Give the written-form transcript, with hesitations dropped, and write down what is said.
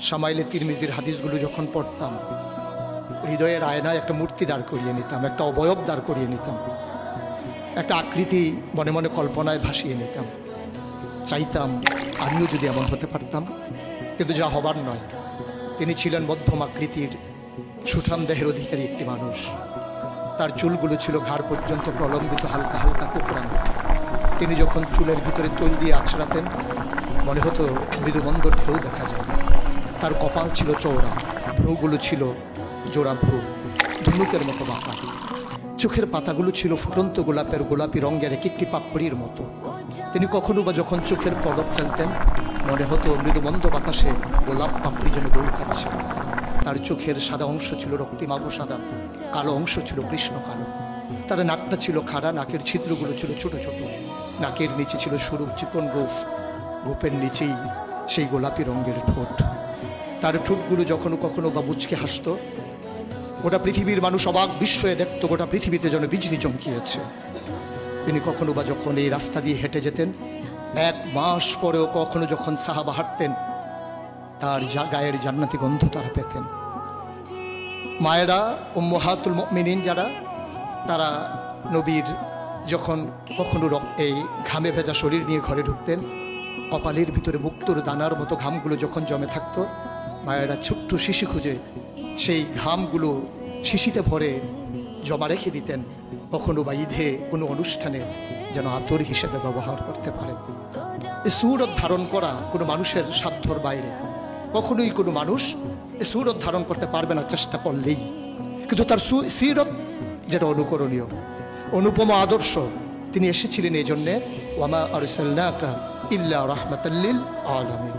শামাইলে তিরমিজির হাদিসগুলো যখন পড়তাম, হৃদয়ের আয়নায় একটা মূর্তি দাঁড় করিয়ে নিতাম, একটা অবয়ব দাঁড় করিয়ে নিতাম, একটা আকৃতি মনে মনে কল্পনায় ভাসিয়ে নিতাম। চাইতাম আমিও যদি এমন হতে পারতাম, কিন্তু যা হবার নয়। তিনি ছিলেন মধ্যম আকৃতির সুঠাম দেহের অধিকারী একটি মানুষ। তার চুলগুলো ছিল ঘাড় পর্যন্ত প্রলম্বিত, হালকা হালকা কোঁকড়ানো। তিনি যখন চুলের ভিতরে তৈল দিয়ে আছড়াতেন, মনে হতো মৃদুমন্দ ঢেউ দেখা যায়। তার কপাল ছিল চওড়া, ভ্রুগুলো ছিল জোড়া ভ্রু, ধনুকের মতো বাঁকা। চোখের পাতাগুলো ছিল ফুটন্ত গোলাপি রঙের এক একটি পাপড়ির মতো। তিনি কখনো বা যখন চোখের পলক ফেলতেন, মনে হতো মৃদুমন্দ বাতাসে গোলাপ পাপড়ি যেন দৌড় খাচ্ছে। তার চোখের সাদা অংশ ছিল রক্তিমাভ সাদা, কালো অংশ ছিল কৃষ্ণ কালো। তার নাকটা ছিল খাড়া, নাকের ছিদ্রগুলো ছিল ছোট ছোট। নাকের নিচে ছিল সরু চিকন গোঁফ, গোঁফের নিচেই সেই গোলাপি রঙের ঠোঁট। তার ঠোঁটগুলো যখন কখনো বা মুচকে হাসত, গোটা পৃথিবীর মানুষ অবাক বিস্ময়ে দেখত গোটা পৃথিবীতে যেন বিজলি চমকিয়েছে। তিনি কখনো বা যখন এই রাস্তা দিয়ে হেঁটে যেতেন, 1 মাস পরেও কখনো যখন সাহাবা হাঁটতেন, তার গায়ের জান্নাতি গন্ধ তারা পেতেন। মায়েরা উম্মাহাতুল মুমিনিন যারা, তারা নবীর যখন কখনো এই ঘামে ভেজা শরীর নিয়ে ঘরে ঢুকতেন, কপালের ভিতরে মুক্তোর দানার মতো ঘামগুলো যখন জমে থাকতো, মায়েরা ছোট্ট শিশি খুঁজে সেই ঘামগুলো শিশিতে ভরে জমা রেখে দিতেন, কখনো বা ঈদে কোনো অনুষ্ঠানে যেন আতর হিসেবে ব্যবহার করতে পারেন। এই সুরত ধারণ করা কোনো মানুষের সাধ্যর বাইরে। কখনোই কোনো মানুষ এই সুরত ধারণ করতে পারবে না চেষ্টা করলেই। কিন্তু তার সিরত যেটা অনুকরণীয়, অনুপম আদর্শ। তিনি এসেছিলেন এই জন্যে, ওয়ামা আরসালনাকা ইল্লা রাহমাতাল লিল আলামিন।